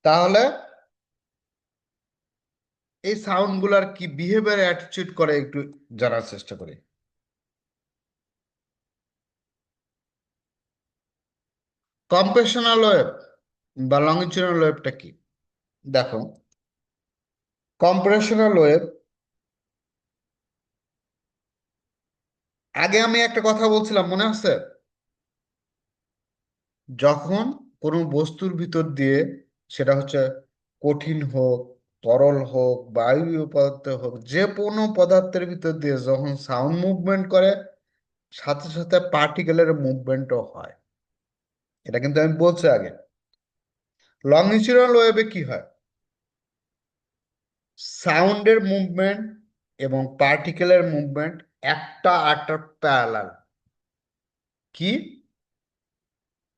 তাহলে এই সাউন্ড গুলার কি বিহেভিয়ার অ্যাটিটিউড করে একটু জানার চেষ্টা করি। কম্প্রেশনাল ওয়েভ বা লংজিটিউডাল ওয়েভটা কি? দেখো, কম্প্রেশনাল ওয়েভ, আগে আমি একটা কথা বলছিলাম মনে আছে, যখন কোনো বস্তুর ভিতর দিয়ে, সেটা হচ্ছে কঠিন হোক, তরল হোক, বায়বীয় পদার্থ হোক, যে কোনো পদার্থের ভিতর দিয়ে যখন সাউন্ড মুভমেন্ট করে, সাথে সাথে পার্টিকেলের মুভমেন্টও হয়। এটা কিন্তু আমি বলছি আগে। লংজিটিউডাল ওয়েভে কি হয়? সাউন্ডের মুভমেন্ট এবং পার্টিকেলের মুভমেন্ট একটা আরেকটার প্যারালাল। কি?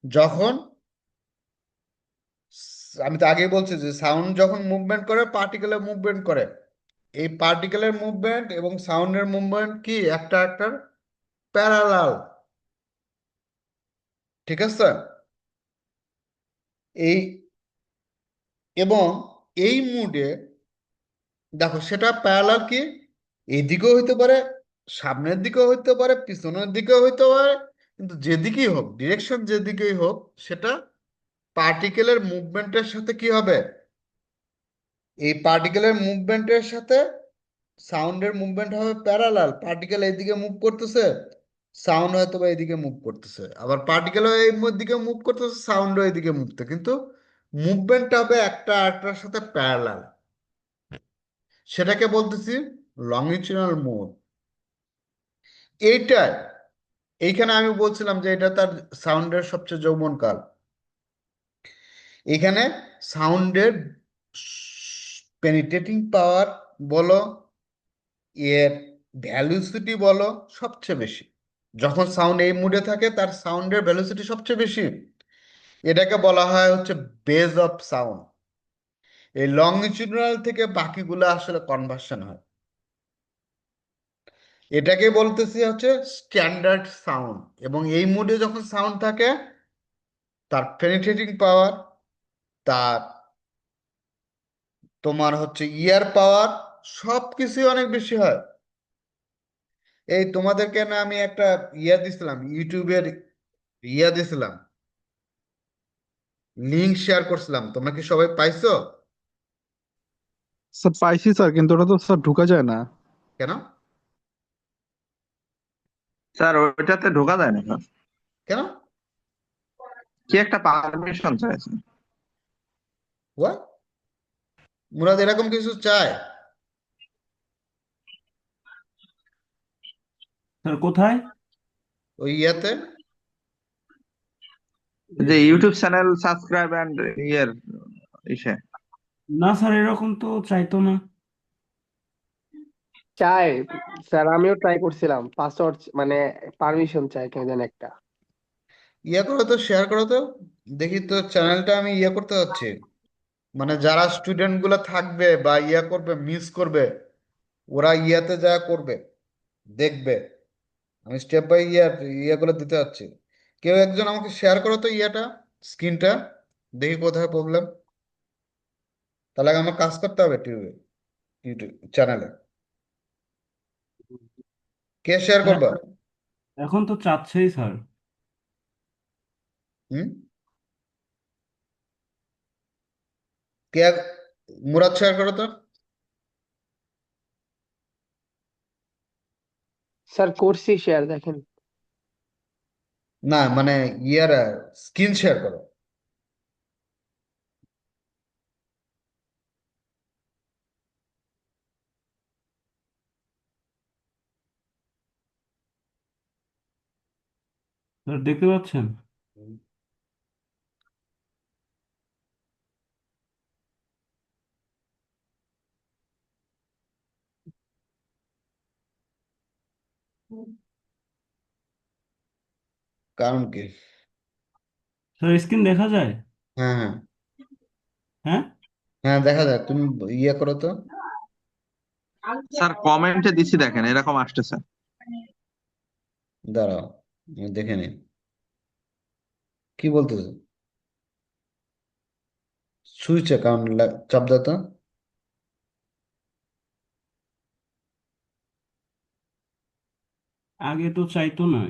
যখন আমি তো আগেই বলছি যে সাউন্ড যখন মুভমেন্ট করে, পার্টিকেলের মুভমেন্ট করে, এই পার্টিকেলের মুভমেন্ট এবং সাউন্ডের মুভমেন্ট কি একটা একটার প্যারালাল। ঠিক আছে? এই এবং এই মুডে দেখো, সেটা প্যারালাল কি, এইদিকেও হইতে পারে, সামনের দিকেও হইতে পারে, পিছনের দিকেও হইতে পারে, কিন্তু যেদিকেই হোক, ডিরেকশন যেদিকেই হোক, সেটা পার্টিকেলের মুভমেন্টের সাথে কি হবে, এই পার্টিকেলের মুভমেন্টের সাথে সাউন্ডের মুভমেন্ট হবে প্যারালাল। পার্টিকেল এইদিকে মুভ করতেছে, সাউন্ড হয়তো বা এইদিকে মুভ করতেছে, আবার পার্টিকেলও এই দিকে মুভ করতেছে, সাউন্ডও এইদিকে মুভ করতে, কিন্তু মুভমেন্ট হবে একটা আরেকটার সাথে প্যারালাল। সেটাকে বলতেছি লংজিটিউডাল মুভ। এইটাই, এইখানে আমি বলছিলাম যে এটা তার সাউন্ডের সবচেয়ে যৌবন কাল। এখানে সাউন্ডের পেনিট্রেটিং পাওয়ার বলো, এর ভ্যালুসিটি বলো, সবচেয়ে বেশি। যখন সাউন্ড এই মুডে থাকে, তার সাউন্ডের ভ্যালুসিটি সবচেয়ে বেশি। এটাকে বলা হয় হচ্ছে বেজ অফ সাউন্ড। এই লংজিটিউডাল থেকে বাকিগুলো আসলে কনভার্সন হয়। এটাকে বলতেছি হচ্ছে স্ট্যান্ডার্ড সাউন্ড। এবং এই মুডে যখন সাউন্ড থাকে, তার পেনিট্রেটিং পাওয়ার, তার তোমার হচ্ছে ইয়ার পাওয়ার, সব কিছুই অনেক বেশি হয়। এই তোমাদেরকে না আমি একটা ইয়া দিছিলাম, ইউটিউবের ইয়া দিছিলাম, লিঙ্ক শেয়ার করছিলাম, তোমরা কি সবাই পাইছো? স্যার পাইছি স্যার, কিন্তু ওটা তো স্যার ঢোকা যায় না। কেন? স্যার ওইটাতে ঢোকা যায় না স্যার। কেন? কি একটা পারমিশন চাইছে। হোয়াট? মুরাদ এরকম কিছু চায়? স্যার কোথায়? ওই ইয়াতে? যে ইউটিউব চ্যানেল সাবস্ক্রাইব এন্ড ইয়ের ইসে। না স্যার, এরকম তো চাইতো না। চাই স্যার, আমিও ট্রাই করছিলাম, পাসওয়ার্ড মানে পারমিশন চাই কেন জানি একটা। ইয়া করো তো, শেয়ার করো তো, দেখি তো চ্যানেলটা আমি ইয়া করতে যাচ্ছি। মানে যারা স্টুডেন্ট গুলা থাকবে বা ইয়া করবে, মিস করবে, ওরা ইয়াতে যা করবে, দেখবে। আমি স্টেপ বাই ইয়াগুলো দিতে যাচ্ছি। কেউ একজন আমাকে শেয়ার করো তো ইয়াটা, স্ক্রিনটা, দেখি কোথায় প্রবলেম। তাহলে আমার কাজ করতে হবে টিউবে, ইউটিউব চ্যানেলে। কে শেয়ার স্যার করবা? এখন তো চাচ্ছেই স্যার। হুম? কে? মুরাদ শেয়ার করো তো। স্যার করছি শেয়ার, দেখেন। না মানে ইয়ার স্ক্রিন শেয়ার করো। স্যার দেখতে পাচ্ছেন? কারণ কি? স্যার স্ক্রিন দেখা যায়? হ্যাঁ হ্যাঁ। হ্যাঁ। হ্যাঁ দেখা যায়, তুমি ইয়ে করো তো। স্যার কমেন্টে দিছি দেখেন এরকম আসতেছে। দাঁড়াও, আমি দেখে নিই কি বলতেছে। সুইচ অ্যাকাউন্ট চাপ দাও তো। আগে তো চাইতো না।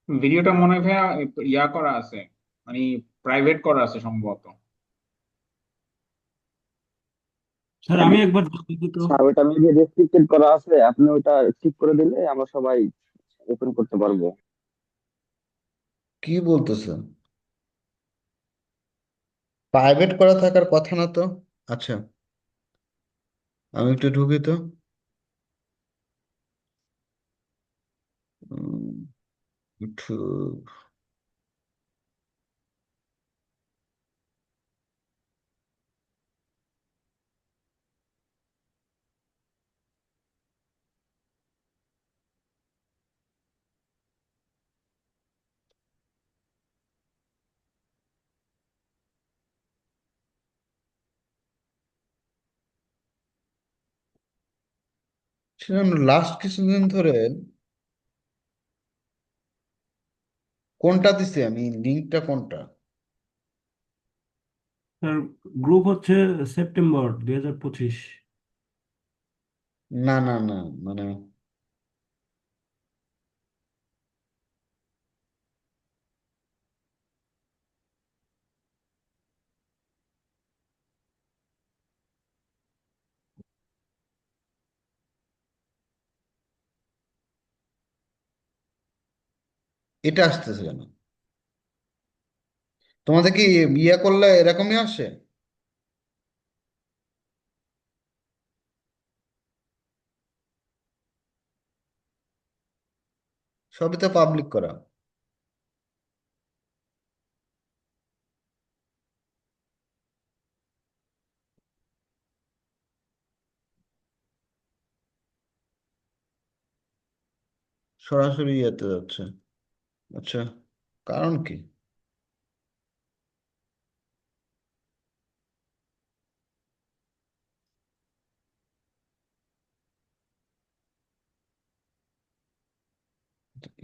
ভিডিওটা মনে হয় ভাইয়া ইয়া করা আছে, মানে প্রাইভেট করা আছে সম্ভবত। স্যার আমি একবার দেখি তো। স্যার ওটা মেবি রেস্ট্রিক্টেড করা আছে, আপনি ওটা ঠিক করে দিলে আমরা সবাই ওপেন করতে পারবো। কি বলতেছে? প্রাইভেট করা থাকার কথা না তো। আচ্ছা, আমি একটু ঢুকি তো। উম, একটু সেজন্য লাস্ট কিছুদিন ধরে কোনটা দিছি আমি, লিঙ্কটা কোনটা? স্যার গ্রুপ হচ্ছে সেপ্টেম্বর 2025। না না না, মানে এটা আসতেছে কেন? তোমাদের কি ইয়ে করলে এরকমই আসে? সবই তো পাবলিক করা। সরাসরি ইয়েতে যাচ্ছে। আচ্ছা, কারণ কি?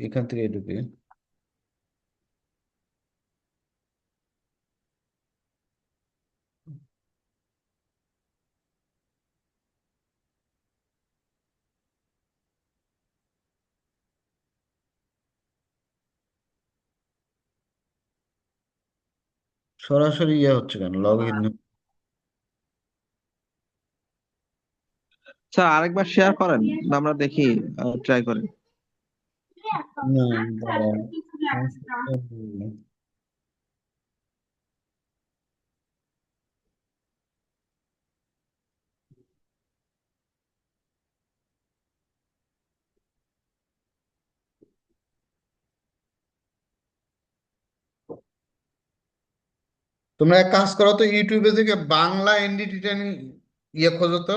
এখান থেকে ঢুকে সরাসরি ইয়ে হচ্ছে কেন, লগ ইন? স্যার আরেকবার শেয়ার করেন, আমরা দেখি, ট্রাই করি। না, দাঁড়াও। তোমরা এক কাজ করো তো, ইউটিউবে থেকে বাংলা এনডিটি ইয়ে খোঁজো তো।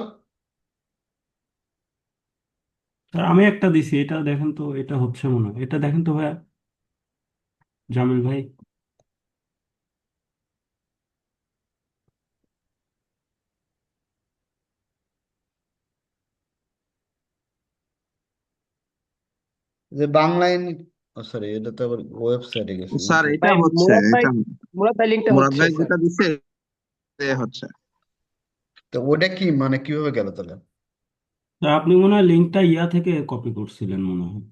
স্যার আমি একটা দিছি, এটা দেখেন তো, এটা হচ্ছে মনে হয়, এটা দেখেন তো ভাইয়া, জামিল ভাই। যে বাংলা সরি, এটা তো আবার ওয়েবসাইটে গেছে স্যার ইউটিউব। এটা ভাই হচ্ছে, এটা মুরাদ ভাই লিঙ্কটা মুরাদ হচ্ছে ভাই স্যার। যেটা দিছে এ হচ্ছে। তো ওটা কি মানে কিভাবে গেল তাহলে? স্যার আপনি মনে হয় লিঙ্কটা ইয়া থেকে কপি করছিলেন মনে হয়,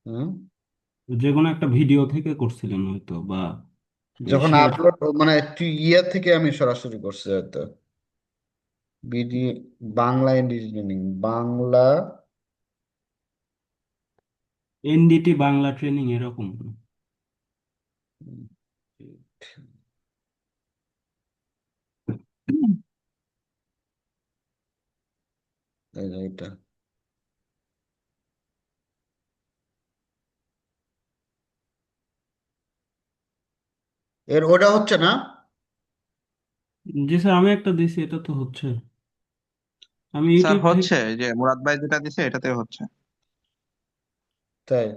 হুম? যে কোনো একটা ভিডিও থেকে করছিলেন হয়তো, বা যখন শেয়ার। আপলোড মানে একটু ইয়ে থেকে আমি সরাসরি করছি হয়তো। বিডি বাংলা ইন্ডিজিনিয়ারিং বাংলা। এনডিটি বাংলা ট্রেনিং এরকম। এই যে এটা, ওটা হচ্ছে না। জি স্যার আমি একটা দিছি, এটা তো হচ্ছে। আমি স্যার ইউটিউব থেকে। হচ্ছে, এই যে মুরাদ ভাই যেটা দিছে এটাতে হচ্ছে। তাই?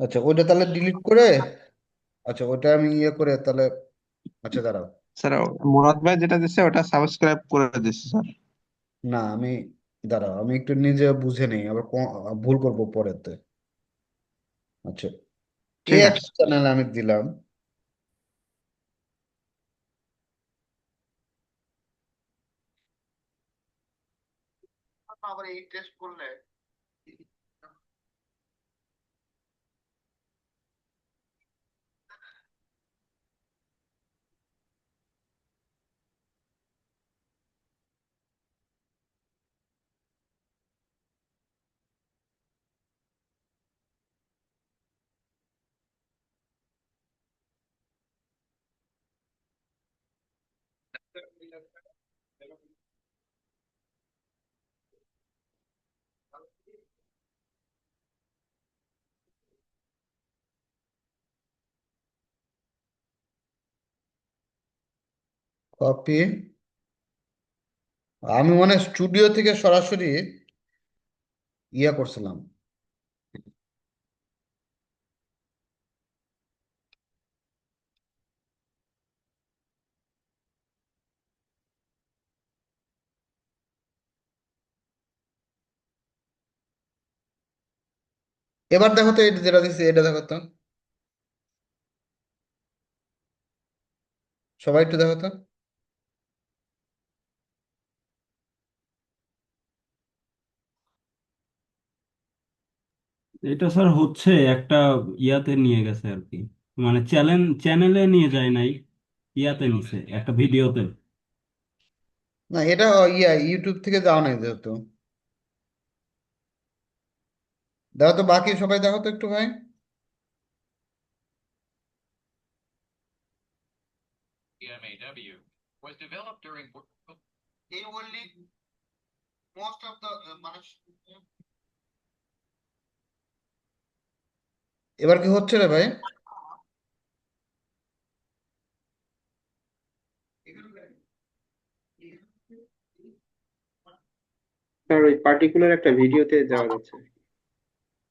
আচ্ছা, ওটা তাহলে ডিলিট করে, আচ্ছা ওটা আমি ইয়ে করে তাহলে, আচ্ছা দাঁড়াও। স্যার মুরাদ ভাই যেটা দিছে ওটা সাবস্ক্রাইব করে দিছে স্যার। না আমি, দাঁড়াও আমি একটু নিজে বুঝে নেই, আবার ভুল করবো পরেতে। আচ্ছা, এই ঠিক একটা আছে। চ্যানেল আমি দিলাম। আবার এই টেস্ট করলে কপি, আমি মানে স্টুডিও থেকে সরাসরি ইয়া করছিলাম। এবার দেখো তো, এটা যেটা দিচ্ছে এটা দেখো তো, সবাই একটু দেখো তো। এটা স্যার হচ্ছে একটা ইয়াতে নিয়ে গেছে আর কি, মানে চ্যানেলে নিয়ে যায় নাই, ইয়াতে নিছে একটা ভিডিওতে। না, এটা ইয়া ইউটিউব থেকে যাওয়া নাই যেহেতু। দেখো তো বাকি সবাই দেখো তো একটু ভাই। এই only most of the মানুষ। এবার কি হচ্ছে রে ভাই? স্যার ওই পার্টিকুলার একটা ভিডিওতে যাওয়া যাচ্ছে,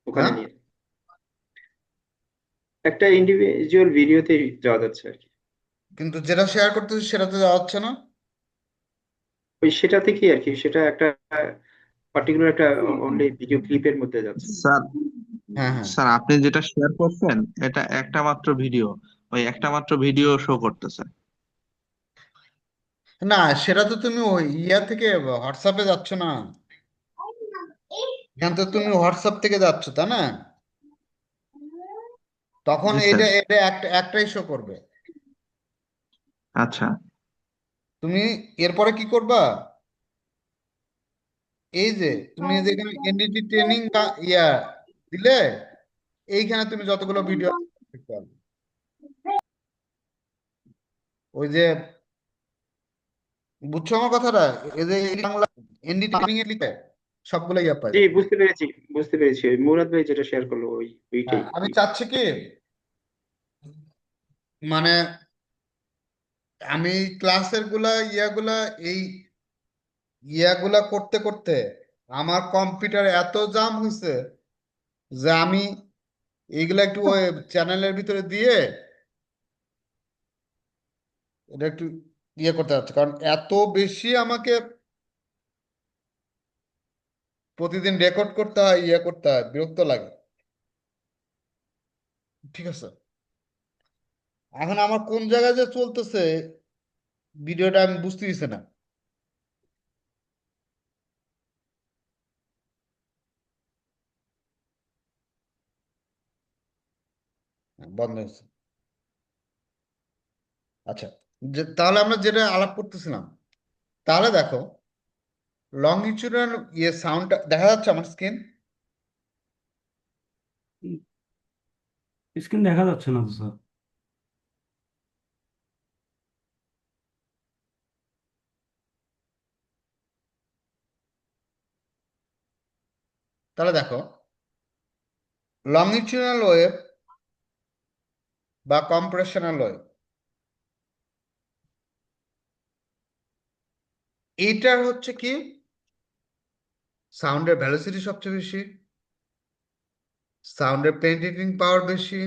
ওখানে হ্যাঁ, নিয়ে একটা ইন্ডিভিজুয়াল ভিডিওতে যাওয়া যাচ্ছে আর কি। কিন্তু যেটা শেয়ার করতেছি সেটা তো যাওয়া হচ্ছে না। ওই সেটা থেকেই আর কি, সেটা একটা পার্টিকুলার একটা অনলি ভিডিও ক্লিপের মধ্যে যাচ্ছে। স্যার, হ্যাঁ, হ্যাঁ। স্যার আপনি যেটা শেয়ার করছেন এটা একটা মাত্র ভিডিও, ওই একটা মাত্র ভিডিও শো করতেছে। না, সেটা তো তুমি ওই ইয়া থেকে হোয়াটসঅ্যাপে যাচ্ছ না। এখান তো তুমি হোয়াটসঅ্যাপ থেকে যাচ্ছ তা না? তখন জি স্যার। এটা এটা একটাই শো করবে। আচ্ছা। তুমি এরপরে কি করবা? এই যে তুমি যেখানে এনডিটি ট্রেনিং বা ইয়া দিলে, এইখানে তুমি যতগুলো ভিডিও দেখতে পারবে। ওই যে, বুঝছো আমার কথাটা? এই যে এই বাংলা এনডিটি ট্রেনিং এ লিখে সবগুলো ইয়া পাই জি, যাবে। বুঝতে পেরেছি, বুঝতে পেরেছি। ওই মুরাদ ভাই যেটা শেয়ার করলো ওইটাই। হ্যাঁ, আমি চাচ্ছি কি, মানে আমি ক্লাসের গুলা ইয়াগুলা এই ইয়াগুলা করতে করতে আমার কম্পিউটার এত জাম হয়েছে যে আমি এইগুলা একটু ওই চ্যানেলের ভিতরে দিয়ে এটা একটু ইয়ে করতে হচ্ছে, কারণ এত বেশি আমাকে প্রতিদিন রেকর্ড করতে হয়, ইয়ে করতে হয়, বিরক্ত লাগে। ঠিক আছে, এখন আমার কোন জায়গায় যে চলতেছে ভিডিওটা আমি বুঝতেছি না। বন্ধ হয়েছে। আচ্ছা, তাহলে আমরা যেটা আলাপ করতেছিলাম, তাহলে দেখো লংজিটিউডাল ইয়ে সাউন্ডটা দেখা যাচ্ছে আমার স্ক্রিন। স্ক্রিন দেখা যাচ্ছে না তো স্যার। তাহলে দেখো, লংজিটিউডাল ওয়েভ বা কম্প্রেশনাল ওয়েভ, এইটার হচ্ছে কি সাউন্ডের ভ্যালোসিটি সবচেয়ে বেশি, সাউন্ডের পেনিট্রেটিং পাওয়ার বেশি,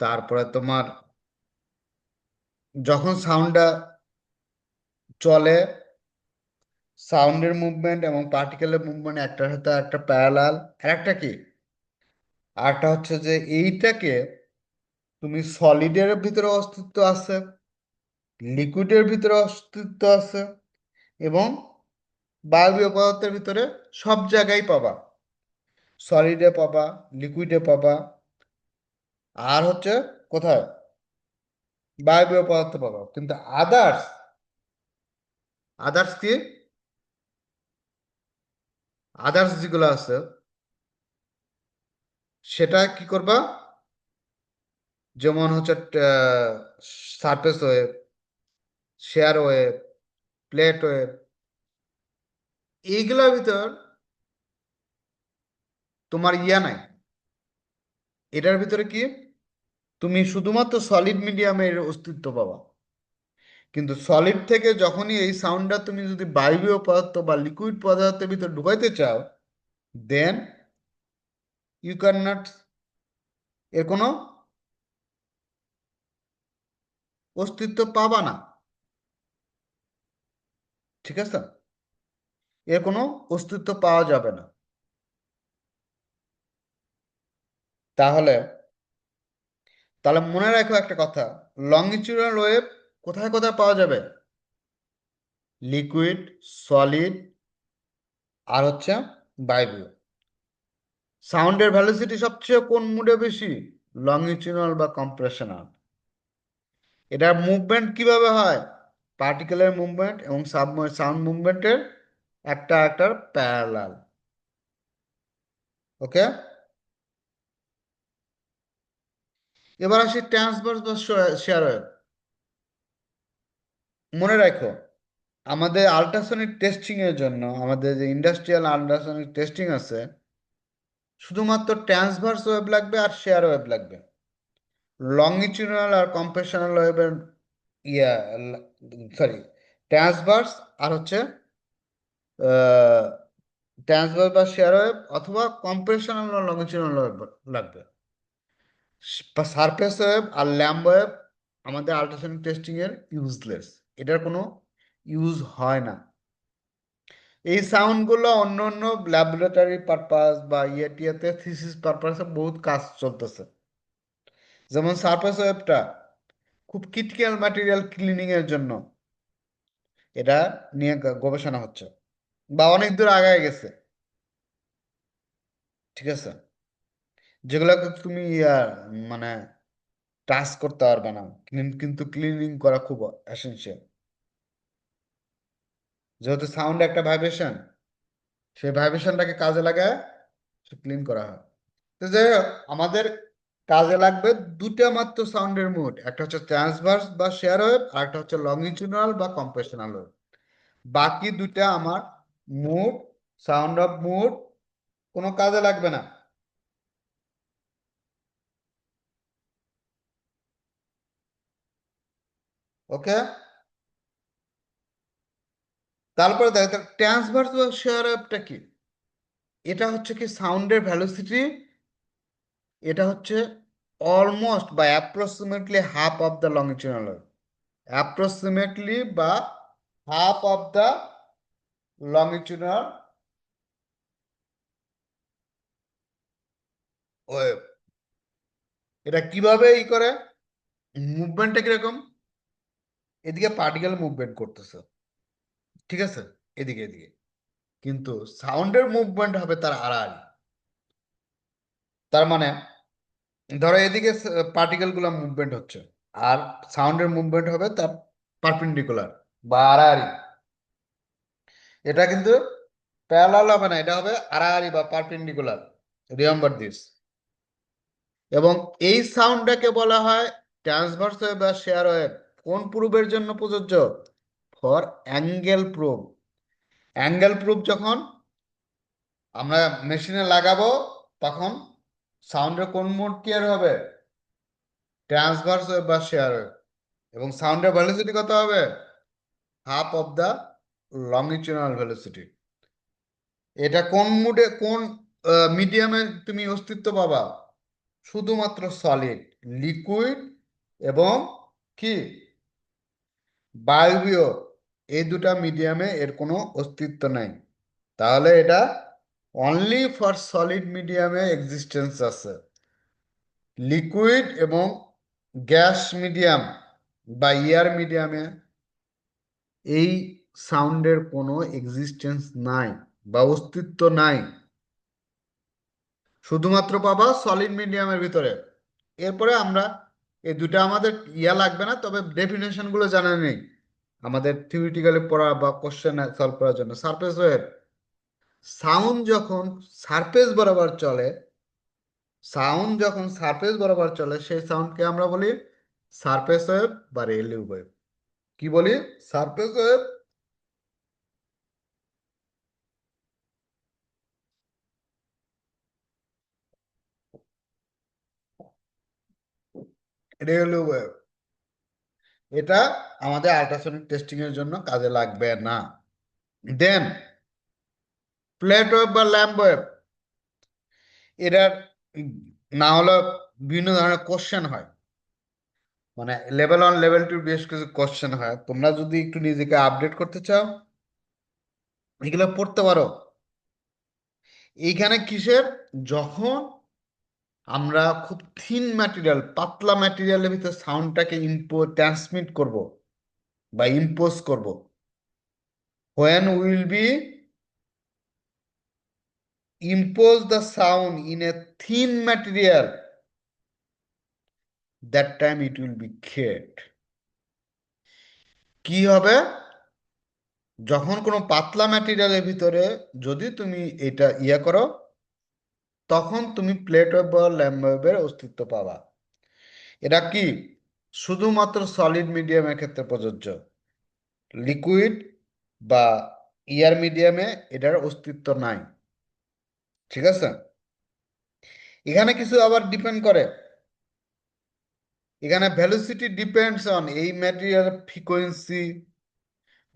তারপরে তোমার যখন সাউন্ডটা চলে সাউন্ডের মুভমেন্ট এবং পার্টিকেলের মুভমেন্ট একটার সাথে একটা প্যারালাল। আর একটা কি, আরটা হচ্ছে যে এইটাকে তুমি সলিডের ভিতরে অস্তিত্ব আছে, লিকুইডের ভিতরে অস্তিত্ব আছে, এবং বায়বীয় পদার্থের ভিতরে সব জায়গায় পাবা। সলিডে পাবা, লিকুইডে পাবা, আর হচ্ছে কোথায় বায়বীয় পদার্থ পাবা। কিন্তু আদার্স, আদার্স কি, আদার্স যেগুলো আছে সেটা কি করবা, যেমন হচ্ছে surface wave, share wave, plate wave, এইগুলোর ভিতর তোমার ইয়া নাই। এটার ভিতরে কি, তুমি শুধুমাত্র সলিড মিডিয়ামের অস্তিত্ব পাবা। কিন্তু সলিড থেকে যখনই এই সাউন্ডটা তুমি যদি বায়বীয় পদার্থ বা লিকুইড পদার্থের ভিতর ঢুকাইতে চাও, দেন ইউ ক্যান নট, এর কোনো অস্তিত্ব পাবা না। ঠিক আছে, এর কোনো অস্তিত্ব পাওয়া যাবে না। তাহলে তাহলে মনে রাখো একটা কথা, লংগিটিউডাল ওয়েভ কোথায় কোথায় পাওয়া যাবে, লিকুইড, সলিড, আর হচ্ছে বায়বীয়। সাউন্ডের ভ্যালোসিটি সবচেয়ে কোন মুডে বেশি, লংগিটিউডাল বা কম্প্রেশনাল। এটার মুভমেন্ট কিভাবে হয়, পার্টিকেলের মুভমেন্ট এবং সাউন্ড মুভমেন্টের একটা একটার প্যারালাল। ওকে, এবার আসি ট্রান্সভার্স বা শেয়ার ওয়েভ। মনে রাখো, আমাদের আল্ট্রাসনিক টেস্টিং এর জন্য, আমাদের যে ইন্ডাস্ট্রিয়াল আল্ট্রাসনিক টেস্টিং আছে, শুধুমাত্র ট্রান্সভার্স ওয়েভ লাগবে আর শেয়ার ওয়েভ লাগবে। লংগিটিউডাল আর কম্প্রেশনাল ওয়েভের ইয়া, সরি, ট্রান্সভার্স আর হচ্ছে ট্রান্সভার্স বা শেয়ার ওয়েভ অথবা কম্প্রেশনাল বা লংগিটিউডাল ওয়েভ লাগবে। সারফেস ওয়েভ আর ল্যাম্ব ওয়েভ আমাদের আল্ট্রাসনিক টেস্টিং এর ইউজলেস, এটার কোনো ইউজ হয় না। এই সাউন্ডগুলো অন্য অন্য ল্যাবরেটরি পারপাস বা ইয়েটিয়াতে থিসিস পারপাসে বহুত কাজ চলতেছে। যেমন সারফেস ওয়েভটা খুব ক্রিটিক্যাল ম্যাটেরিয়াল ক্লিনিং এর জন্য এটা নিয়ে গবেষণা হচ্ছে, বা অনেক দূর আগায় গেছে। ঠিক আছে, যেগুলোকে তুমি মানে টাচ করতে পারবে না, কিন্তু ক্লিনিং করা খুব এসেনশিয়াল। যেহেতু সাউন্ড একটা ভাইব্রেশন, সেই ভাইব্রেশনটাকে কাজে লাগায় ক্লিন করা হয়। তো যাই হোক, আমাদের কাজে লাগবে দুটা মাত্র সাউন্ডের মুড, একটা হচ্ছে ট্রান্সভার্স বা শেয়ার ওয়েভ, আর একটা হচ্ছে লংগিটিউডাল বা কম্প্রেশনাল ওয়েভ। বাকি দুটা আমার মুড, সাউন্ড অফ মুড কোনো কাজে লাগবে না। ওকে, তারপরে দেখো ট্রান্সভার্স বা শেয়ার ওয়েভটা কি। এটা হচ্ছে কি সাউন্ডের ভ্যালোসিটি, এটা হচ্ছে অলমোস্ট বা approximately half of the longitudinal wave, approximately বা half of the longitudinal wave. এটা কিভাবে ই করে, মুভমেন্টটা কিরকম, এদিকে পার্টিকেল মুভমেন্ট করতেছে, ঠিক আছে, এদিকে এদিকে, কিন্তু সাউন্ডের মুভমেন্ট হবে তার আড়াআড়ি। তার মানে ধরো এদিকে পার্টিকেল গুলা মুভমেন্ট হচ্ছে, আর সাউন্ডের মুভমেন্ট হবে তার পারপেন্ডিকুলার বা আড়াআড়ি। এটা কিন্তু প্যারালাল হবে না, এটা হবে আড়াআড়ি বা পারপেন্ডিকুলার। Remember this. এবং এই সাউন্ডটাকে বলা হয় ট্রান্সভার্স ওয়েভ বা শেয়ার ওয়েভ। কোন প্রুফের জন্য প্রযোজ্য, for angle proof. Angle proof যখন আমরা মেশিনে লাগাবো, তখন সাউন্ডের কোন মোড ক্লিয়ার হবে, ট্রান্সভার্স ওয়েভ বা শেয়ার ওয়েভ। এবং সাউন্ডের ভেলোসিটি কত হবে, হাফ অফ দ্য লংগিটিউডাল ভেলোসিটি। এটা কোন মুডে, কোন মিডিয়ামে তুমি অস্তিত্ব পাবা, শুধুমাত্র সলিড, লিকুইড এবং কি বায়বীয় এই দুটা মিডিয়ামে এর কোনো অস্তিত্ব নাই। তাহলে এটা অনলি ফর সলিড মিডিয়ামে এক্সিস্টেন্স আছে। লিকুইড এবং গ্যাস মিডিয়াম বা এয়ার মিডিয়ামে এই সাউন্ডের কোনো এক্সিস্টেন্স নাই বা অস্তিত্ব নাই, শুধুমাত্র পাবা সলিড মিডিয়ামের ভিতরে। এরপরে আমরা এই দুটা আমাদের লাগবে না, তবে ডেফিনেশন গুলো জানা নেই আমাদের থিওরিটিক্যালি পড়া বা কোশ্চেন সলভ করার জন্য। সারফেস ওয়েভ সাউন্ড যখন সারফেস বরাবর চলে, সেই সাউন্ডকে আমরা বলি সারফেস ওয়েভ বা রেলওয়ে ওয়েভ। কি বলি? Surface wave, railway wave. এটা আমাদের আল্ট্রাসনিক টেস্টিং এর জন্য কাজে লাগবে না। দেন প্লেট ওয়েভ বা ল্যাম্প ওয়েভ, এটার না হলে বিভিন্ন ধরনের কোশ্চেন হয়, মানে লেভেল 1 লেভেল 2 বেশ কিছু কোশ্চেন হয়। তোমরা যদি একটু নিজেকে আপডেট করতে চাও এগুলো পড়তে পারো। এইখানে কিসের, যখন আমরা খুব থিন ম্যাটেরিয়াল, পাতলা ম্যাটেরিয়ালের ভিতরে সাউন্ডটাকে ট্রান্সমিট করব বা ইম্পোজ করব, when will be impose the sound in a thin material, that time it will be create। কি হবে? যখন কোনো পাতলা ম্যাটেরিয়ালের ভিতরে যদি তুমি এটা করো, তখন তুমি প্লেট ওয়েভ বা ল্যাম্প ওয়েভের অস্তিত্ব পাবা। এটা কি শুধুমাত্র সলিড মিডিয়ামের ক্ষেত্রে প্রযোজ্য, লিকুইড বা এয়ার মিডিয়ামে এটার অস্তিত্ব নাই। ঠিক আছে? এখানে কিছু আবার ডিপেন্ড করে, এখানে ভেলোসিটি ডিপেন্ডস অন এই ম্যাটেরিয়াল ফ্রিকোয়েন্সি,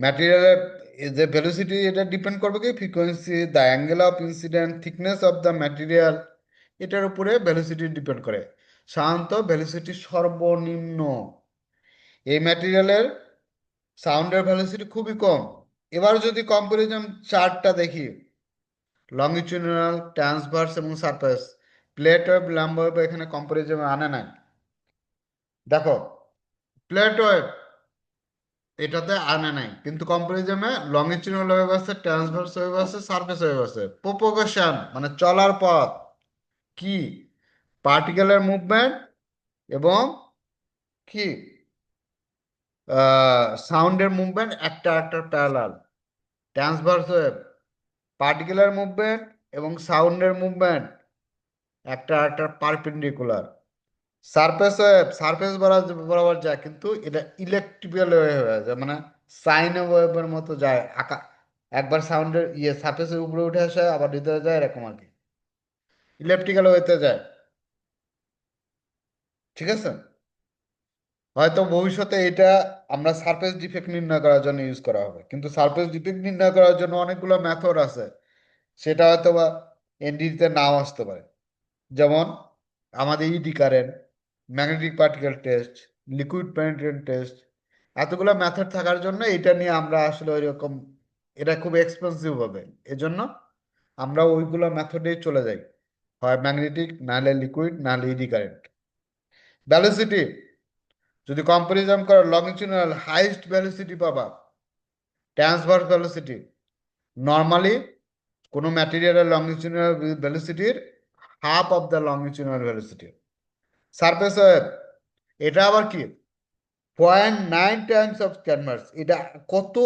ম্যাটেরিয়ালের যে ভেলোসিটি এটা ডিপেন্ড করবে কি frequency, the angle of incident, thickness of the material, এটার উপরে ভেলোসিটি ডিপেন্ড করে। সাধারণত ভেলোসিটি সর্বনিম্ন এই ম্যাটেরিয়ালের সাউন্ডের ভেলোসিটি খুবই কম। এবার যদি কম্পারিজন চার্টটা দেখি, লংজিটিউডিনাল, ট্রান্সভার্স এবং surface, plate wave lamp wave এখানে কম্পারিজন আনে নাই। দেখো প্লেট ওয়েভ এটাতে আনে নাই, কিন্তু কম্পারিজনে লংজিটিউডিনাল ওয়েভ আছে, ট্রান্সভার্স ওয়েভ আছে, সারফেস ওয়েভ আছে। প্রোপোগেশন মানে চলার পথ, কি পার্টিকেলের মুভমেন্ট এবং কি সাউন্ডের মুভমেন্ট একটা একটা প্যারালাল। ট্রান্সভার্স ওয়েভ পার্টিকেলের মুভমেন্ট এবং সাউন্ডের মুভমেন্ট একটা একটা পারপেন্ডিকুলার। সারফেস ওয়েভ সারফেস বরাবর যায়, কিন্তু এটা ইলেকট্রিক্যাল ওয়েভ হয়ে যায়, মানে সাইন ওয়েভের মতো যায়। একবার সাউন্ডের সারফেসের উপরে উঠে আসে আবার ভিতরে যায়, এরকম আর কি, ইলেকট্রিক্যাল ওয়েতে যায়। ঠিক আছে? হয়তো ভবিষ্যতে এটা আমরা সারফেস ডিফেক্ট নির্ণয় করার জন্য ইউজ করা হবে, কিন্তু সারফেস ডিফেক্ট নির্ণয় করার জন্য অনেকগুলো মেথড আছে, সেটা হয়তো বা এনডিতে নাও আসতে পারে। যেমন আমাদের eddy current, magnetic particle test, liquid penetrant test, এতগুলো মেথড থাকার জন্য এটা নিয়ে আমরা আসলে ওই রকম, এটা খুব এক্সপেন্সিভ হবে, এজন্য আমরা ওইগুলো মেথডেই চলে যাই, হয় ম্যাগনেটিক, নাহলে লিকুইড, নাহলে ইডি কারেন্ট। ভ্যালোসিটি যদি কম্পারিজন করো, লংজিটিউডিনাল হাইস্ট ভ্যালোসিটি পাবা, ট্রান্সভার্স ভ্যালোসিটি নর্মালি কোনো ম্যাটেরিয়ালের লংজিটিউডিনাল ভ্যালোসিটির half of the longitudinal velocity. Surface wave এটা আবার কি 0.9 টাইমস অফ ক্যানভাস, এটা কত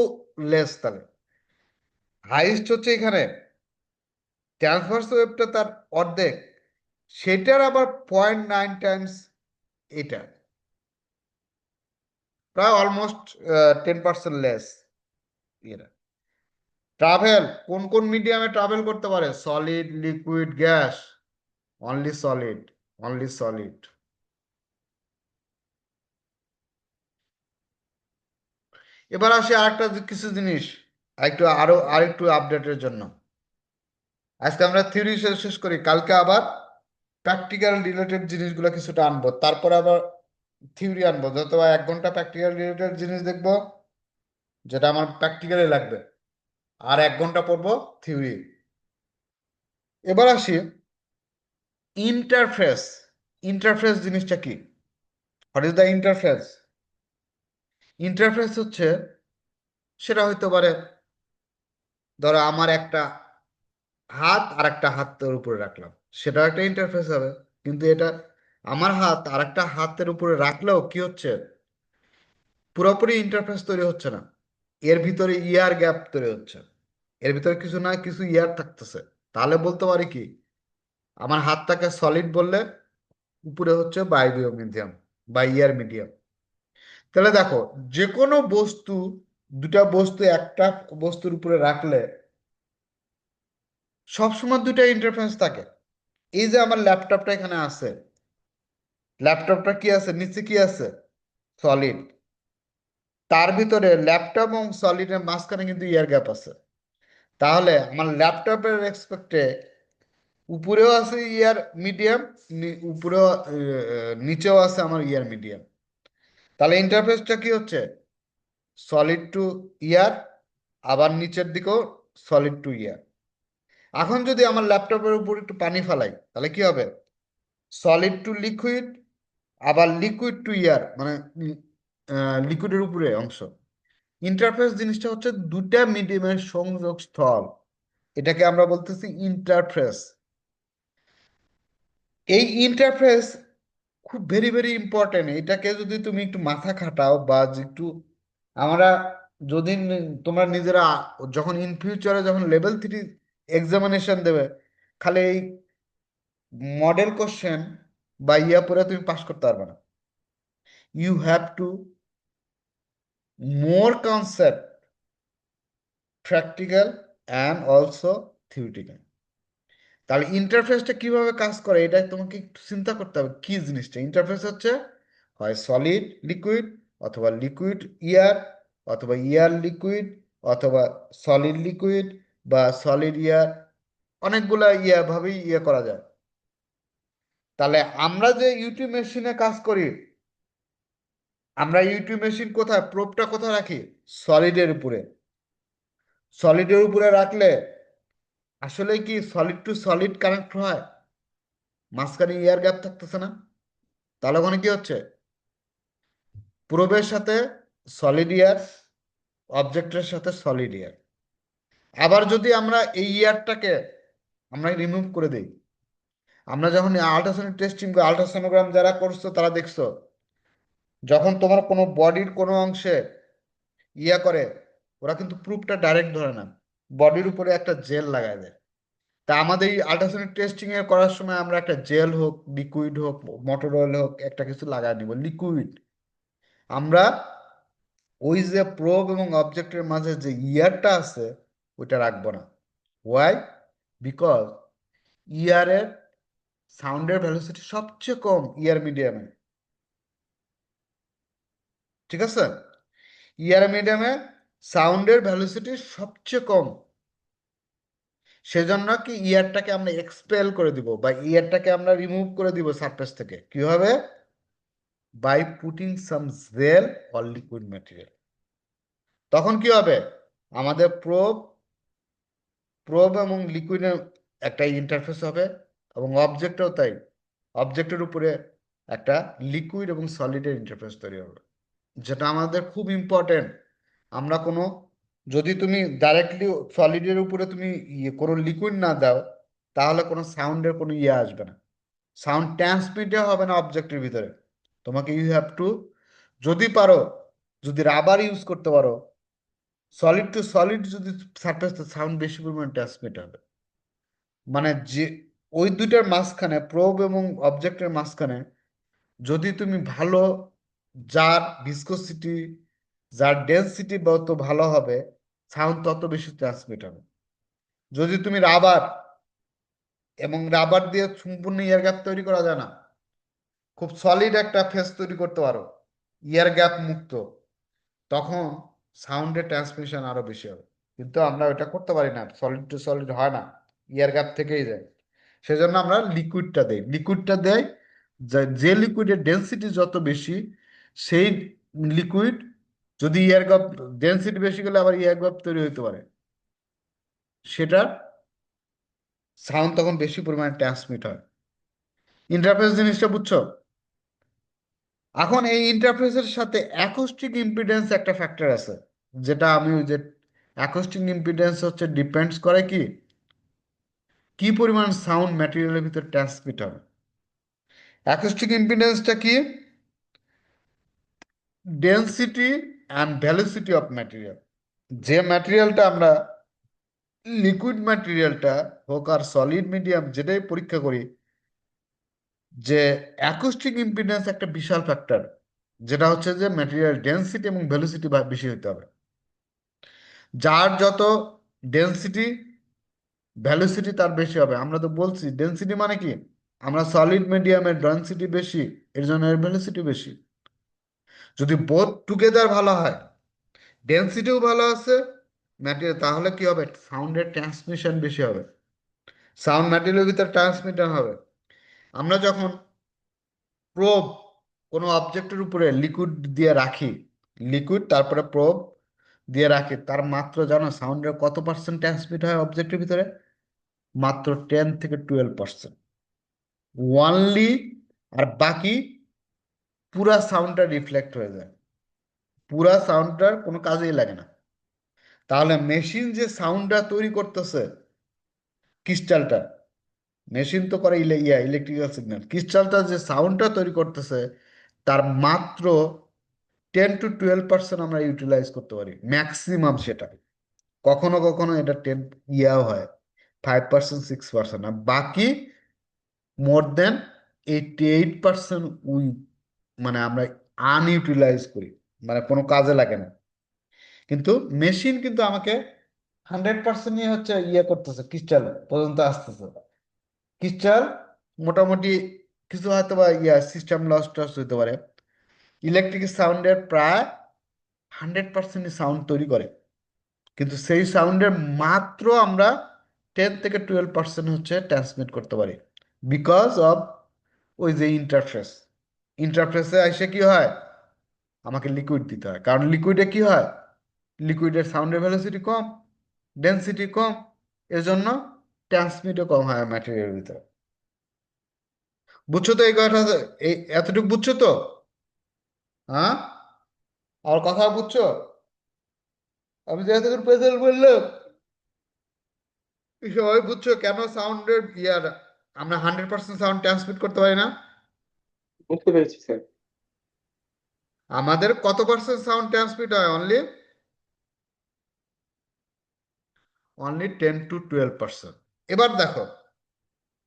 লেস তাহলে, হাইস্ট হচ্ছে এখানে ট্রান্সভার্স ওয়েভটা তার অর্ধেক, সেটার আবার 0.9 টাইমস, এটা প্রায় অলমোস্ট 10% লেস। এটা ট্রাভেল কোন কোন মিডিয়ামে ট্রাভেল করতে পারে, solid, liquid, gas, only solid, only solid. এবার আসি আরেকটা কিছু জিনিস একটু আরেকটু আপডেটের জন্য। আজকে আমরা থিওরি শেষ করি, কালকে আবার প্র্যাকটিক্যাল রিলেটেড জিনিসগুলো কিছুটা আনবো, তারপরে আবার থিওরি আনবো, যত 1 ঘন্টা প্র্যাকটিক্যাল রিলেটেড জিনিস দেখবো, যেটা আমার প্র্যাকটিক্যালি লাগবে, আর 1 ঘন্টা পড়বো থিওরি। এবার আসি ইন্টারফেস। ইন্টারফেস জিনিসটা কি? What is the interface? Interface হচ্ছে, সেটা হইতে পারে, ধরো আমার একটা হাত আর একটা হাতের উপরে রাখলাম, সেটা একটা ইন্টারফেস হবে। কিন্তু এটা আমার হাত আর একটা হাতের উপরে রাখলেও কি হচ্ছে, পুরোপুরি ইন্টারফেস তৈরি হচ্ছে না, এর ভিতরে ইয়ার গ্যাপ তৈরি হচ্ছে, এর ভিতরে কিছু না কিছু ইয়ার থাকতেছে। তাহলে বলতে পারি কি, আমার হাতটাকে সলিড বললে উপরে হচ্ছে বায়বীয় মিডিয়াম বা ইয়ার মিডিয়াম। তাহলে দেখো, যে কোনো বস্তু, দুটা বস্তু একটা বস্তুর উপরে রাখলে সবসময় দুটা ইন্টারফেস থাকে। এই যে আমার ল্যাপটপটা এখানে আছে, ল্যাপটপটা কি আছে, নিচে কি আছে, সলিড। তার ভিতরে ল্যাপটপ এবং সলিডের মাঝখানে কিন্তু ইয়ার গ্যাপ আছে। তাহলে আমার ল্যাপটপের রেসপেক্টে উপরেও আছে ইয়ার মিডিয়াম, উপরেও নিচেও আছে আমার ইয়ার মিডিয়াম। তাহলে ইন্টারফেসটা কি হচ্ছে, সলিড টু ইয়ার, আবার নিচের দিকেও সলিড টু ইয়ার। এখন যদি আমার ল্যাপটপের উপর একটু পানি ফেলাই, তাহলে কি হবে, সলিড টু লিকুইড, আবার লিকুইড টু ইয়ার, মানে লিকুইডের উপরে অংশ। ইন্টারফেস জিনিসটা হচ্ছে দুটা মিডিয়ামের সংযোগ স্থল, এটাকে আমরা বলতেছি ইন্টারফেস। এই ইন্টারফেস খুব ভেরি ভেরি ইম্পর্টেন্ট। এটাকে যদি তুমি একটু মাথা খাটাও বা একটু, আমরা যদি তোমরা নিজেরা যখন ইন ফিউচারে যখন লেভেল 3 এক্সামিনেশন দেবে, খালি এই মডেল কোশ্চেন বা ইয়া পরে তুমি পাস করতে পারবে না। You have to more concept, practical and also theoretical. তাহলে ইন্টারফেসটা কিভাবে কাজ করে এটা তোমাকে একটু চিন্তা করতে হবে। কি জিনিসটা ইন্টারফেস হচ্ছে, হয় সলিড লিকুইড, অথবা লিকুইড ইয়ার, অথবা ইয়ার লিকুইড, অথবা সলিড লিকুইড, বা সলিড ইয়ার। অনেকগুলা ইয়া ভাবেই ইয়ে করা যায়। তাহলে আমরা যে ইউটিউব মেশিনে কাজ করি, আমরা ইউটিউব মেশিন কোথায়, প্রোবটা কোথায় রাখি, সলিডের উপরে। সলিডের উপরে রাখলে আসলে কি সলিড টু সলিড কানেক্ট হয়, মাঝখানে এয়ার গ্যাপ থাকতেছে না। তাহলে ওখানে কি হচ্ছে, প্রোবের সাথে সলিড ইয়ার, অবজেক্টের সাথে সলিড ইয়ার। আবার যদি আমরা এই ইয়ারটাকে আমরা রিমুভ করে দিই, আমরা যখন আল্ট্রাসোনিক টেস্টিং, আল্ট্রাসোনোগ্রাম যারা করছো তারা দেখছো, যখন তোমার কোনো বডির কোনো অংশে ইয়া করে, ওরা কিন্তু প্রুফটা ডাইরেক্ট ধরে না, বডির উপরে একটা জেল লাগায় দেয়। তা আমাদের এই আল্ট্রাসোনিক টেস্টিং এর করার সময় আমরা একটা জেল হোক, লিকুইড হোক, মোটর অয়েল হোক, একটা কিছু লাগায় নিব লিকুইড। আমরা ওই যে প্রোব এবং অবজেক্টের মাঝে যে ইয়ারটা আছে ওইটা রাখবো না। ওয়াই? বিকজ ইয়ারের সাউন্ডের ভ্যালোসিটি সবচেয়ে কম ইয়ার মিডিয়ামে। ঠিক আছে, ইয়ার মিডিয়ামে সাউন্ডের ভ্যালোসিটি সবচেয়ে কম। সেজন্য কি ইয়ারটাকে আমরা এক্সপেল করে দিব বা ইয়ারটাকে আমরা রিমুভ করে দিব সারফেস থেকে। কিভাবে? By putting some gel or liquid material. তখন কি হবে, আমাদের প্রোব প্রোব এবং লিকুইডের একটা ইন্টারফেস হবে, এবং অবজেক্টও তাই, অবজেক্টের উপরে একটা লিকুইড এবং সলিডের ইন্টারফেস তৈরি হবে, যেটা আমাদের খুব ইম্পর্টেন্ট। আমরা কোনো, যদি তুমি ডাইরেক্টলি সলিডের উপরে তুমি কোনো লিকুইড না দাও, তাহলে কোনো সাউন্ডের কোনো ইয়ে আসবে না, সাউন্ড ট্রান্সমিটে হবে না অবজেক্টের ভিতরে। তোমাকে ইউ হ্যাভ টু, যদি পারো, যদি রাবার ইউজ করতে পারো, সলিড টু সলিড যদি সারফেস, সাউন্ড বেশি পরিমাণ ট্রান্সমিট হবে। মানে যে ওই দুইটার মাঝখানে, প্রোব এবং অবজেক্টের মাঝখানে যদি তুমি ভালো, যার ভিসকোসিটি, যার ডেন্সিটি যত ভালো হবে, সাউন্ড তত বেশি ট্রান্সমিট হবে। যদি তুমি রাবার, এবং রাবার দিয়ে সম্পূর্ণ ইয়ার গ্যাপ তৈরি করা যায় না, খুব সলিড একটা ফেস তৈরি করতে পারো ইয়ার গ্যাপ মুক্ত, তখন সাউন্ডের ট্রান্সমিশন আরো বেশি হবে। কিন্তু আমরা ওটা করতে পারি না, সলিড টু সলিড হয় না, ইয়ার গ্যাপ থেকেই যায়। সেজন্য আমরা লিকুইডটা দেই। লিকুইডটা দেয় যে লিকুইডের ডেন্সিটি যত বেশি, সেই লিকুইড যদি ইয়ার গ্যাপ ডেনসিটি বেশি গেলে আবার ইয়ার গ্যাপ তৈরি হতে পারে, সেটার সাউন্ড তখন বেশি পরিমাণে ট্রান্সমিট হয়। ইন্টারফেস জিনিসটা বুঝছো? এখন এই ইন্টারফেসের সাথে অ্যাকোস্টিক ইম্পিডেন্স একটা ফ্যাক্টর আছে, যেটা আমি ওই যে অ্যাকোস্টিক ইম্পিডেন্স হচ্ছে ডিপেন্ডস করে কি কি পরিমাণ সাউন্ড ম্যাটেরিয়ালের ভিতর ট্রান্সমিট হবে। অ্যাকোস্টিক ইম্পিডেন্সটা কি? Density and velocity of material. যে ম্যাটেরিয়ালটা আমরা লিকুইড ম্যাটেরিয়ালটা হোক আর সলিড মিডিয়াম যেটাই পরীক্ষা করি, যে অ্যাকোস্টিক ইম্পিডেন্স একটা বিশাল ফ্যাক্টর, যেটা হচ্ছে যে ম্যাটেরিয়াল ডেনসিটি এবং ভ্যালোসিটি বেশি হতে হবে। যার যত ডেনসিটি ভ্যালোসিটি তার বেশি হবে। আমরা তো বলছি ডেনসিটি মানে কি, আমরা সলিড মিডিয়ামের ডেনসিটি বেশি, এর জন্য এর ভ্যালোসিটি বেশি। যদি বোথ টুগেদার ভালো হয়, ডেনসিটিও ভালো আছে ম্যাটেরিয়াল, তাহলে কি হবে, সাউন্ডের ট্রান্সমিশন বেশি হবে, সাউন্ড ম্যাটেরিয়ালের ভিতর ট্রান্সমিটার হবে। আমরা যখন প্রোব কোনো অবজেক্টের উপরে লিকুইড দিয়ে রাখি, লিকুইড তারপরে প্রোব দিয়ে রাখি, তার মাত্র জানো সাউন্ডের কত পার্সেন্ট ট্রান্সমিট হয় অবজেক্টের ভিতরে? মাত্র 10 থেকে 12%, ওয়ানলি। আর বাকি পুরা সাউন্ডটা রিফ্লেক্ট হয়ে যায়, পুরা সাউন্ডটার কোনো কাজেই লাগে না। তাহলে মেশিন যে সাউন্ডটা তৈরি করতেছে, ক্রিস্টালটা, মেশিন তো করে ইলেকট্রিক্যাল সিগন্যাল, ক্রিস্টালটা যে সাউন্ডটা তৈরি করতেছে তার মাত্র 10 to 12% আমরা ইউটিলাইজ করতে পারি, ম্যাক্সিমাম সেটা। কখনো কখনো এটা হয় 5%, 6%, আর বাকি মোর দেন 88% উই মানে আমরা আনইউটিলাইজ করি, মানে কোনো কাজে লাগে না। কিন্তু মেশিন কিন্তু আমাকে 100% হচ্ছে করতেছে, ক্রিস্টাল পর্যন্ত আসতেছে। ক্রিস্টাল মোটামুটি কিছু হয়তো বা সিস্টেম লস টস হতে পারে, ইলেকট্রিক সাউন্ডের প্রায় 100% সাউন্ড তৈরি করে। কিন্তু সেই সাউন্ডের মাত্র আমরা 10 থেকে 12% হচ্ছে ট্রান্সমিট করতে পারি, বিকজ অফ ওই যে ইন্টারফেস। ইন্টারফেসে এসে কি হয়, আমাকে লিকুইড দিতে হয়, কারণ লিকুইডে কি হয়, লিকুইডের সাউন্ডের ভেলোসিটি কম, ডেন্সিটি কম, এর জন্য ট্রান্সমিটও কম হয় ম্যাটেরিয়ালের ভিতরে। বুঝছো তো এই কথাটা? এই এতটুকু বুঝছো তো? হ্যাঁ, আর কথা বুঝছো? আমি যে এতটুকু পেছাল বললাম, এই সবাই বুঝছো কেন সাউন্ডের আমরা 100% সাউন্ড ট্রান্সমিট করতে পারি না? বুঝতে পেরেছি স্যার। আমাদের কত পার্সেন্ট সাউন্ড ট্রান্সমিট হয়? Only only 10 to 12%। এবার দেখো,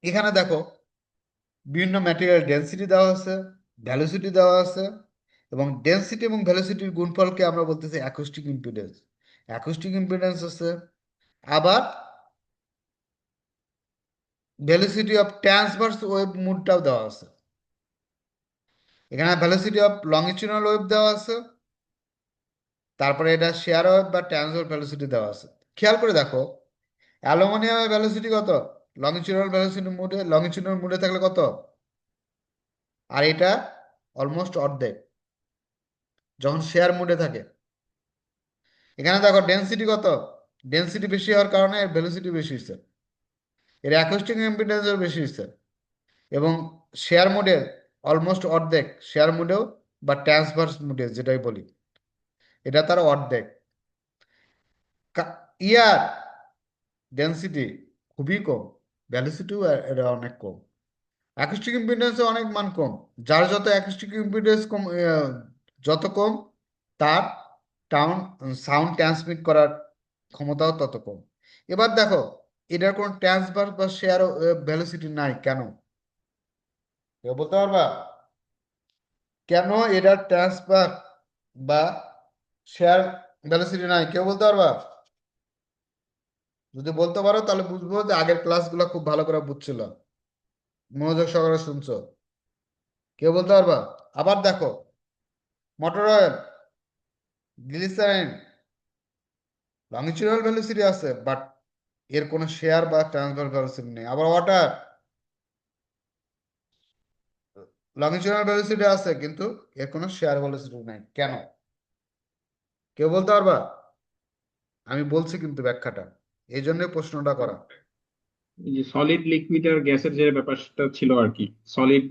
এখানে দেখো বিভিন্ন ম্যাটেরিয়াল ডেনসিটি দেওয়া আছে, ভ্যালোসিটি দেওয়া আছে, এবং ডেনসিটি এবং ভ্যালোসিটির গুণফলকে আমরা বলতেছি অ্যাকোস্টিক ইম্পিডেন্স। অ্যাকোস্টিক ইম্পিডেন্স আছে, আবার ভ্যালোসিটি অফ ট্রান্সভার্স ওয়েভ মুডটাও দেওয়া আছে। এখানে ভ্যালোসিটি অফ লংজিটিউডাল ওয়েভ দেওয়া আছে, তারপরে এটা শেয়ার ওয়েভ বা ট্রান্সভার্স ভ্যালোসিটি দেওয়া আছে। খেয়াল করে দেখো, অ্যালুমিনিয়ামের ভ্যালোসিটি কত, লংজিটিউডাল ভ্যালোসিটি মুডে, লংজিটিউডাল মুডে থাকলে কত, আর এটা অলমোস্ট অর্ধেক যখন শেয়ার মুডে থাকে। এখানে দেখো ডেনসিটি কত, ডেনসিটি বেশি হওয়ার কারণে এর ভেলোসিটি বেশি হচ্ছে, এর অ্যাকোস্টিক ইম্পিডেন্সও বেশি হচ্ছে, এবং শেয়ার মুডের অলমোস্ট অর্ধেক, শেয়ার মুডেও বা ট্রান্সভার্স মুডে যেটাই বলি, এটা তার অর্ধেক। ইয়ার ডেনসিটি খুবই কম, ভ্যালোসিটিও এটা অনেক কম, অ্যাকোস্টিক ইম্পিডেন্সে অনেক মান কম। যার যত অ্যাকোস্টিক ইম্পিডেন্স কম, যত কম, তার টাউন সাউন্ড ট্রান্সমিট করার ক্ষমতাও তত কম। এবার দেখো, এটার কোনো ট্রান্সভার্স বা শেয়ার ভ্যালোসিটি নাই কেন? কেউ বলতে পারবা কেন এটার ট্রান্সফার বা শেয়ার ভ্যালোসিটি নাই? কেউ বলতে পারবা? যদি বলতে পারো তাহলে বুঝবো যে আগের ক্লাসগুলো খুব ভালো করে বুঝছিল, মনোযোগ সহকারে শুনছো। কেউ বলতে পারবা? আবার দেখো, মোটর অয়েল, গ্লিসারিন, লংজিটিউডাল ভেলোসিটি আছে, বাট এর কোনো শেয়ার বা ট্রান্সফার ভেলোসিটি নেই। আবার ওয়াটার, লংজিটিউডাল ভেলোসিটি আছে কিন্তু এর কোনো শেয়ার ভেলোসিটি নাই, কেন? কেউ বলতে পারবা? আমি বলছি কিন্তু ব্যাখ্যাটা, এই জন্য প্রশ্নটা করা। এই যে সলিড লিকুইড আর গ্যাসের যে ব্যাপারটা ছিল আর কি, সলিড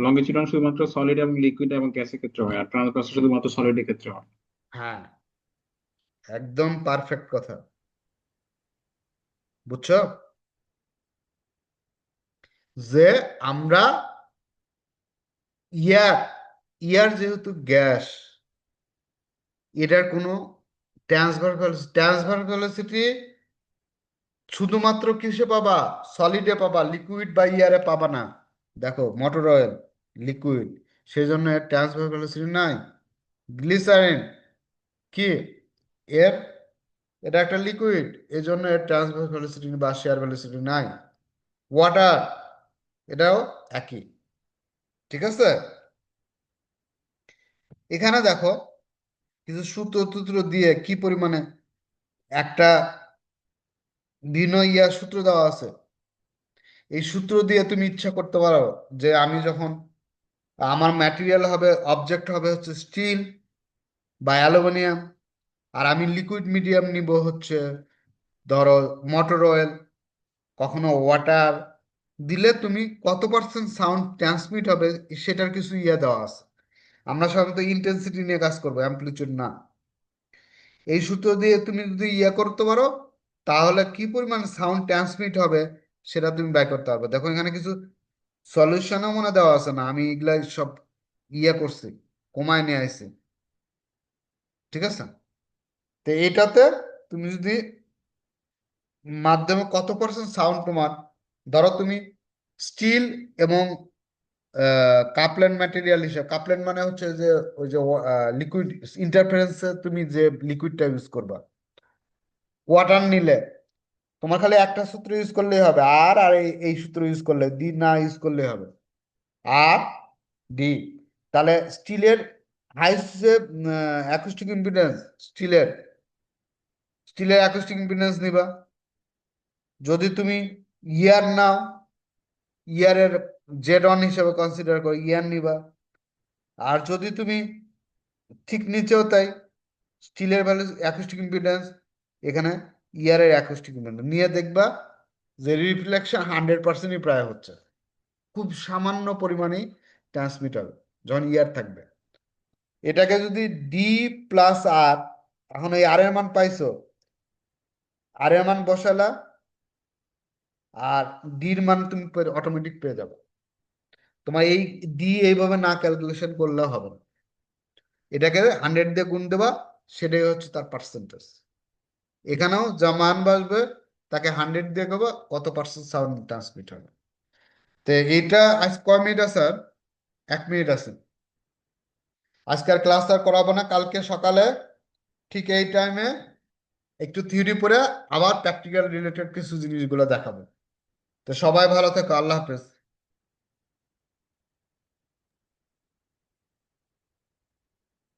লংগিটিউডাল শুধুমাত্র সলিড এবং লিকুইড এবং গ্যাসের ক্ষেত্রে হয়, আর ট্রান্সভার্সাল শুধুমাত্র সলিডের ক্ষেত্রে হয়। হ্যাঁ, একদম পারফেক্ট কথা, বুঝছো? যে আমরা ইয়ার ইয়ার যেহেতু গ্যাস, এটার কোনো ট্রান্সফার ভেলোসিটি শুধুমাত্র কিসে পাবা? সলিডে পাবা, লিকুইড বা ইয়ারে পাবা না। দেখো মোটর অয়েল লিকুইড, সেই জন্য এর ট্রান্সফার ভেলোসিটি নাই। গ্লিসারিন কি, এর এটা একটা লিকুইড, এই জন্য এর ট্রান্সফার ভেলোসিটি বা শেয়ার ভেলোসিটি নাই। ওয়াটার, এটাও একই। ঠিক আছে, এখানে দেখো কিছু সূত্র টুত্র দিয়ে কি পরিমাণে একটা ভিন্ন ইয়ার সূত্র দেওয়া আছে। এই সূত্র দিয়ে তুমি ইচ্ছা করতে পারো যে আমি যখন আমার ম্যাটেরিয়াল হবে, অবজেক্ট হবে হচ্ছে স্টিল বা অ্যালুমিনিয়াম, আর আমি লিকুইড মিডিয়াম নিব হচ্ছে ধরো মোটর অয়েল, কখনো ওয়াটার, দিলে তুমি কত পার্সেন্ট সাউন্ড ট্রান্সমিট হবে সেটার কিছু ইয়ে দেওয়া আছে। আমরা সাধারণত ইন্টেন্সিটি নিয়ে কাজ করবো, অ্যাম্পলিটিউড না। এই সূত্র দিয়ে তুমি যদি ইয়ে করতে পারো, তাহলে কি পরিমাণ সাউন্ড ট্রান্সমিট হবে সেটা তুমি বের করতে পারবে। দেখো এখানে কিছু সলিউশনও মনে দেওয়া আছে না, আমি এগুলা সব ইয়ে করছি, কমায় নিয়ে আসছি। ঠিক আছে, তো এটাতে তুমি যদি মাধ্যমে কত পার্সেন্ট সাউন্ড তোমার, ধরো তুমি স্টিল এবং কাপল্যান্ড ম্যাটেরিয়াল হিসেবে, কাপল্যান্ড মানে হচ্ছে যে ওই যে লিকুইড ইন্টারফারেন্সে তুমি যে লিকুইডটা ইউজ করবা। ওয়াটার নিলে তোমার খালি একটা সূত্র ইউজ করলেই হবে, আর আর এই সূত্র ইউজ করলে, ডি না ইউজ করলেই হবে, আর ডি। তাহলে স্টিলের হাইস্ট যে অ্যাকুস্টিক ইম্পিডেন্স, স্টিলের স্টিলের অ্যাকুস্টিক ইম্পিডেন্স নিবা। যদি তুমি ইয়ার নাও, ইয়ারের জেড অন হিসেবে কনসিডার করো, ইয়ার নিবা। আর যদি তুমি ঠিক নিচেও তাই, স্টিলের ভ্যালু অ্যাকুস্টিক ইম্পিডেন্স, এখানে ইয়ারের অ্যাকুস্টিক ইম্পিডেন্স নিয়ে দেখবা যে রিফ্লেকশন 100%ই প্রায় হচ্ছে, খুব সামান্য পরিমাণেই ট্রান্সমিট হবে যখন ইয়ার থাকবে। এটাকে যদি ডি প্লাস আর, এখন এই আর এর মান পাইছো, আর এর মান বসালা, আর ডির মান তুমি অটোমেটিক পেয়ে যাবে। তোমার এই ডি এইভাবে না ক্যালকুলেশন করলে হবে না, এটাকে 100 দিয়ে গুণ দেবা, সেটাই হচ্ছে তার পার্সেন্টেজ। এখানেও যা মান বসবে তাকে 100 দিয়ে দেবো, কত পার্সেন্ট সাউন্ড ট্রান্সমিট হবে। তো এইটা আজ কয় মিনিট আছে স্যার? 1 মিনিট আছে। আজকে আর ক্লাস আর করাবো না, কালকে সকালে ঠিক এই টাইমে একটু থিওরি পড়ে আবার প্র্যাকটিক্যাল রিলেটেড কিছু জিনিসগুলো দেখাবো। তো সবাই ভালো থেকো, আল্লাহ হাফেজ।